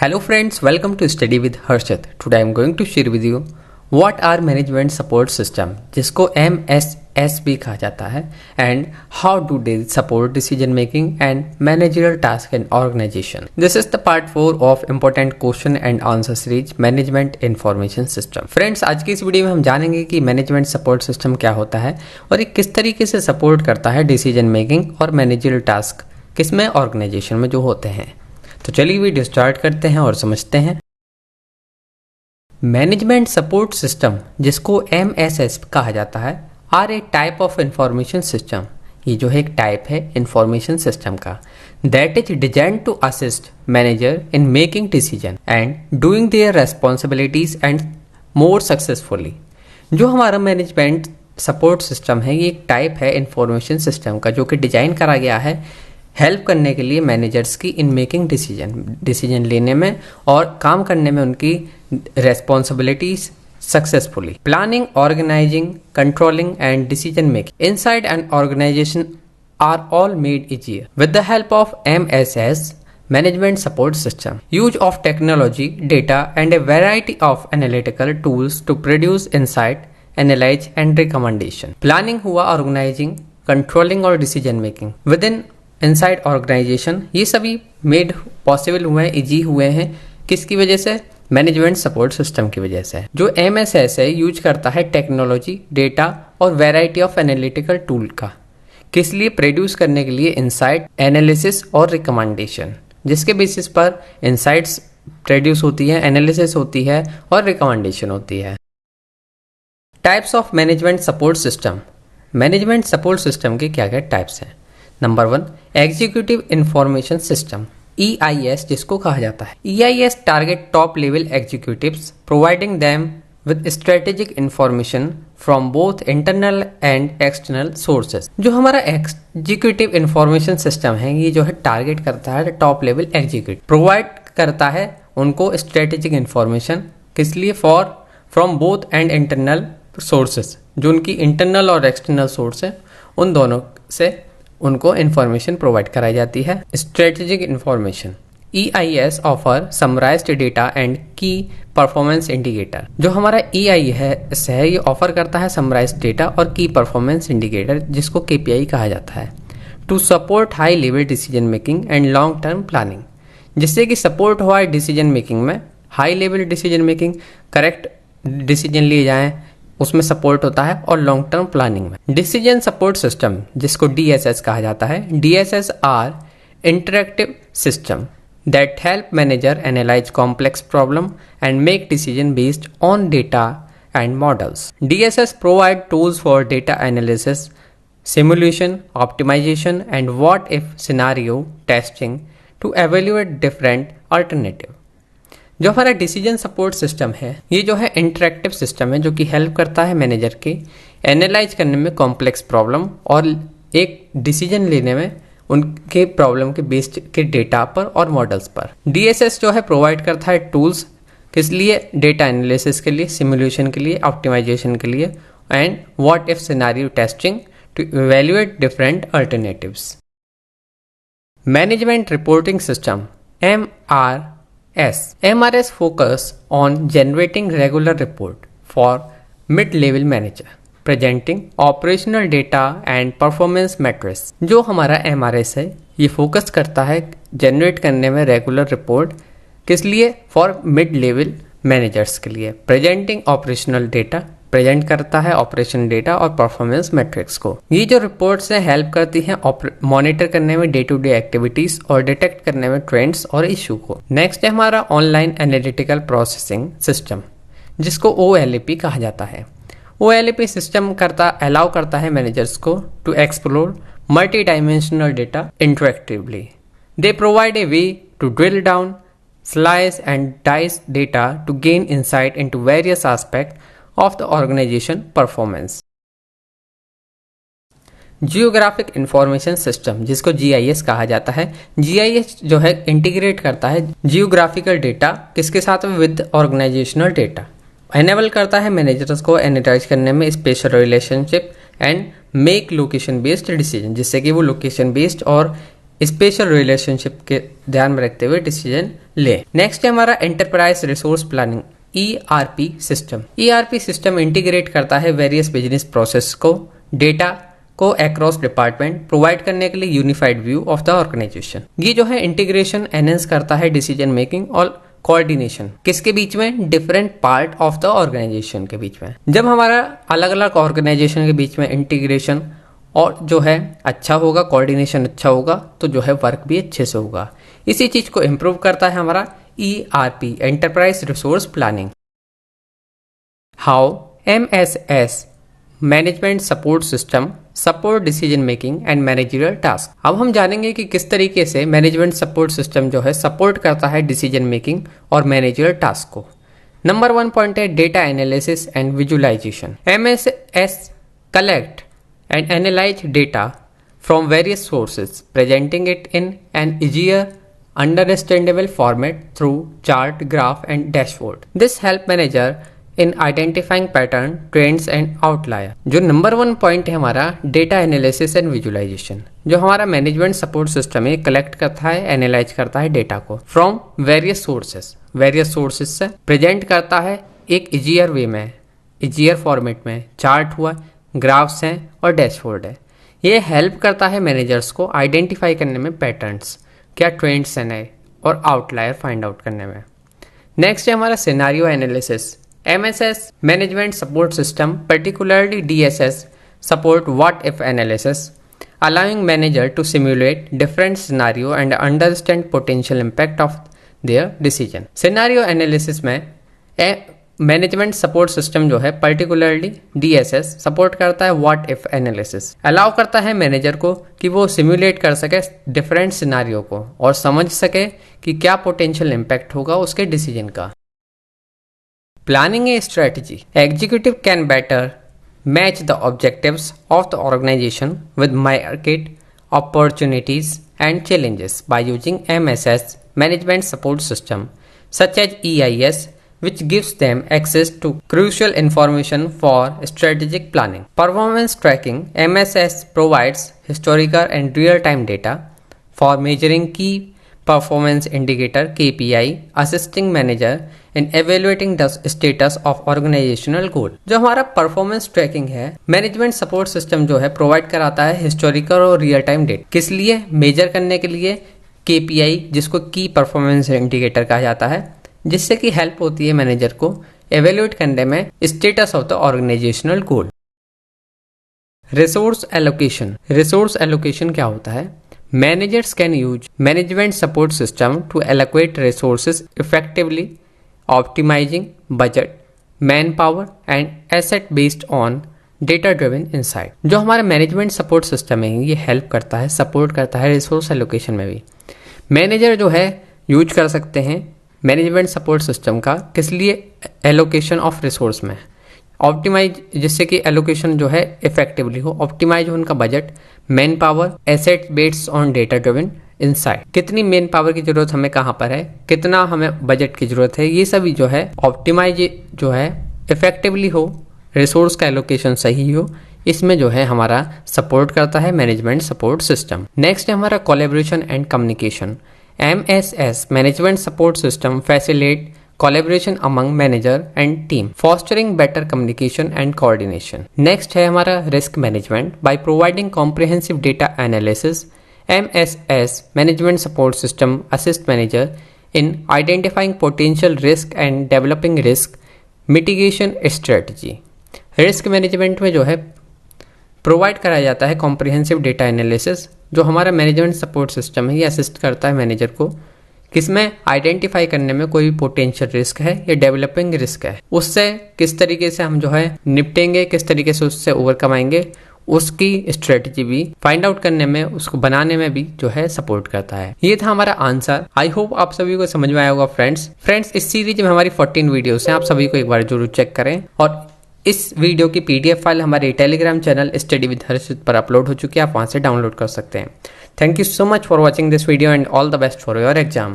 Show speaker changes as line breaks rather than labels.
Hello friends, welcome to Study with Harshit. Today I am going to share with you what are management support system, जिसको MSS भी कहा जाता है, and how do they support decision making and managerial task in organization. This is the part 4 of important question and answer series Management Information System. Friends, आज की इस video में हम जानेंगे कि मैनेजमेंट सपोर्ट सिस्टम क्या होता है और ये किस तरीके से सपोर्ट करता है डिसीजन मेकिंग और मैनेजरियल टास्क किसमें ऑर्गेनाइजेशन में जो होते हैं। तो चलिए वीडियो स्टार्ट करते हैं और समझते हैं। मैनेजमेंट सपोर्ट सिस्टम, जिसको MSS कहा जाता है, are a type of information system. ये जो है एक टाइप है इंफॉर्मेशन सिस्टम का, that is design to assist manager in making decision and doing their responsibilities and more successfully. जो हमारा मैनेजमेंट सपोर्ट सिस्टम है, ये एक टाइप है इंफॉर्मेशन सिस्टम का जो कि डिजाइन करा गया है हेल्प करने के लिए मैनेजर्स की इन मेकिंग डिसीजन लेने में और काम करने में उनकी responsibilities successfully. Planning, organising, controlling and decision making inside an organisation are all made easier with the help of MSS management support system. Use of technology, data and a variety of analytical tools to produce insight, analyze and recommendation. Planning हुआ, organizing, controlling और decision making within inside organisation, ये सभी made possible हुए हैं, easy हुए हैं किसकी वजह से? मैनेजमेंट सपोर्ट सिस्टम की वजह से। जो MSS है यूज करता है टेक्नोलॉजी, डेटा और वैरायटी ऑफ एनालिटिकल टूल का, किस लिए? प्रोड्यूस करने के लिए इनसाइट, एनालिसिस और रिकमेंडेशन, जिसके बेसिस पर इनसाइट्स प्रोड्यूस होती है, एनालिसिस होती है और रिकमेंडेशन होती है। Types of management support system. Management support system के क्या क्या टाइप्स हैं? Number 1, executive information system, EIS जिसको कहा जाता है। EIS target top level executives, providing them with strategic information from both internal and external sources. जो हमारा एग्जीक्यूटिव इंफॉर्मेशन सिस्टम है, ये जो है टारगेट करता है टॉप लेवल एग्जीक्यूटिव, प्रोवाइड करता है उनको स्ट्रेटेजिक इंफॉर्मेशन, किस लिए? For from both and internal sources, जो उनकी इंटरनल और एक्सटर्नल सोर्स है उन दोनों से उनको इंफॉर्मेशन प्रोवाइड कराई जाती है। Strategic information, EIS offer summarised data and की परफॉर्मेंस इंडिकेटर। जो हमारा EIS है, ये ऑफर करता है समराइज्ड डेटा और की परफॉर्मेंस इंडिकेटर, जिसको KPI कहा जाता है, to support high level decision making and long term planning, जिससे कि सपोर्ट हुआ डिसीजन मेकिंग में, high level decision making, correct decision लिए जाएं, उसमें सपोर्ट होता है, और लॉन्ग टर्म प्लानिंग में। डिसीजन सपोर्ट सिस्टम, जिसको DSS कहा जाता है, DSS are interactive system that help manager analyse complex problem and make decision based on data and models. DSS provide tools for data analysis, simulation, optimisation and what if scenario testing to evaluate different alternative. जो हमारा decision support system है, ये जो है interactive system है, जो कि help करता है मैनेजर के एनालाइज करने में कॉम्प्लेक्स प्रॉब्लम और एक डिसीजन लेने में उनके प्रॉब्लम के बेस्ड के डेटा पर और मॉडल्स पर। DSS जो है प्रोवाइड करता है टूल्स, किस लिए? डेटा एनालिसिस के लिए, सिमुलेशन के लिए, ऑप्टिमाइजेशन के लिए and what if scenario testing to evaluate different alternatives. Management reporting system, MRS focus on generating regular report for mid-level manager, presenting operational data and performance metrics. जो हमारा MRS है, ये फोकस करता है जनरेट करने में रेगुलर रिपोर्ट, किस लिए? फॉर मिड लेवल मैनेजर्स के लिए। प्रेजेंटिंग ऑपरेशनल डेटा, प्रेजेंट करता है ऑपरेशन डेटा और परफॉर्मेंस मैट्रिक्स को। ये जो रिपोर्ट्स हैं हेल्प करती हैं मॉनिटर करने में डे टू डे एक्टिविटीज और डिटेक्ट करने में ट्रेंड्स और इशू को। नेक्स्ट है हमारा ऑनलाइन एनालिटिकल प्रोसेसिंग सिस्टम, जिसको OLAP कहा जाता है। OLAP सिस्टम अलाउ करता है मैनेजर्स को to explore multi dimensional data interactively. They provide a way to drill down, slice and dice data to gain insight into various aspect of the organization performance. Geographic information system, जिसको GIS कहा जाता है, GIS जो है integrate करता है geographical data किसके साथ में? With organisational data. एनेबल करता है मैनेजर्स को एनालाइज करने में special relationship and make location based decision, जिससे कि वो लोकेशन बेस्ड और स्पेशल रिलेशनशिप के ध्यान में रखते हुए डिसीजन ले। नेक्स्ट है हमारा एंटरप्राइज रिसोर्स प्लानिंग ERP सिस्टम। ERP सिस्टम इंटीग्रेट करता है वेरियस बिजनेस प्रोसेस को, डेटा को अक्रॉस डिपार्टमेंट प्रोवाइड करने के लिए unified view of the organisation. ये जो है इंटीग्रेशन एनहेंस करता है डिसीजन मेकिंग और कोऑर्डिनेशन किसके बीच में, different part of the organisation के बीच में। जब हमारा अलग अलग ऑर्गेनाइजेशन के बीच में इंटीग्रेशन और जो है अच्छा होगा, कोऑर्डिनेशन अच्छा होगा, तो जो है वर्क भी अच्छे से होगा। इसी चीज को इम्प्रूव करता है हमारा ERP enterprise resource planning. How MSS management support system support decision making and managerial task. अब हम जानेंगे कि किस तरीके से मैनेजमेंट सपोर्ट सिस्टम जो है सपोर्ट करता है डिसीजन मेकिंग और मैनेजरियल टास्क को। नंबर 1 पॉइंट है data analysis and visualisation. MSS collect and analyze data from various sources, presenting it in an easier, understandable format through chart, graph, and dashboard. This help manager in identifying pattern, trends, and outlier. जो number 1 point है हमारा data analysis and visualisation, जो हमारा management support system है collect करता है, analyse करता है डेटा को फ्रॉम वेरियस सोर्सेज से प्रेजेंट करता है एक इजियर वे में, इजियर फॉर्मेट में। चार्ट हुआ, ग्राफ्स हैं और डैशबोर्ड है। ये हेल्प करता है मैनेजर्स को आइडेंटिफाई करने में पैटर्न्स, क्या ट्रेंड्स हैं नए, और आउटलायर फाइंड आउट करने में। नेक्स्ट है हमारा scenario analysis. MSS management support system particularly DSS support what if analysis, allowing manager to simulate different scenario and understand potential impact of their decision। Scenario analysis में management support system जो है particularly DSS support करता है what if analysis, allow करता है manager को कि वो सिमुलेट कर सके डिफरेंट सिनारियो को और समझ सके कि क्या पोटेंशियल इम्पैक्ट होगा उसके डिसीजन का। Planning a strategy. Executive can better match the objectives of the organisation with market opportunities and challenges by using MSS management support system such as EIS, which gives them access to crucial information for strategic planning. Performance tracking. MSS provides historical and real-time data for measuring key performance indicator KPI, assisting manager in evaluating the status of organizational goal। जो हमारा performance trekking है, management support system जो है provide कराता है historical और real time data. किस लिए? मेजर करने के लिए KPI, जिसको की परफॉर्मेंस इंडिकेटर कहा जाता है, जिससे कि हेल्प होती है मैनेजर को एवेल्युएट करने में status of the organisational goal. Resource allocation क्या होता है? Managers can use management support system to allocate resources effectively, optimising budget, manpower and asset based on data driven insight. जो हमारा मैनेजमेंट सपोर्ट सिस्टम है ये help करता है, support करता है रिसोर्स एलोकेशन में भी। मैनेजर जो है यूज कर सकते हैं मैनेजमेंट सपोर्ट सिस्टम का, किस लिए? एलोकेशन ऑफ रिसोर्स में ऑप्टिमाइज, जिससे कि एलोकेशन जो है इफेक्टिवली हो, ऑप्टिमाइज हो उनका budget, man power, asset based on data driven insight. कितनी मैन पावर की जरूरत हमें कहाँ पर है, कितना हमें बजट की जरूरत है, ये सभी जो है ऑप्टिमाइज जो है इफेक्टिवली हो, रिसोर्स का एलोकेशन सही हो, इसमें जो है हमारा सपोर्ट करता है मैनेजमेंट सपोर्ट सिस्टम। नेक्स्ट है हमारा collaboration and communication. MSS management support system facilitate collaboration among manager and team, fostering better communication and coordination. Next है हमारा risk management. By providing comprehensive data analysis, MSS management support system assist manager in identifying potential risk and developing risk mitigation strategy. Risk management में जो है provide कराया जाता है comprehensive data analysis. जो हमारा मैनेजमेंट सपोर्ट सिस्टम है ये असिस्ट करता है मैनेजर को किसमें, आइडेंटिफाई करने में कोई भी पोटेंशियल रिस्क है या डेवलपिंग रिस्क है, उससे किस तरीके से हम जो है निपटेंगे, किस तरीके से उससे ओवरकम आएंगे, उसकी स्ट्रेटजी भी फाइंड आउट करने में, उसको बनाने में भी जो है सपोर्ट करता है। ये था हमारा आंसर। आई होप आप सभी को समझ में आया होगा फ्रेंड्स। इस सीरीज में हमारी 14 वीडियोस हैं, आप सभी को एक बार जरूर चेक करें। और इस वीडियो की PDF फाइल हमारे टेलीग्राम चैनल स्टडी विद हर्षित पर अपलोड हो चुकी है, आप वहां से डाउनलोड कर सकते हैं। Thank you so much for watching this video and all the best for your exam.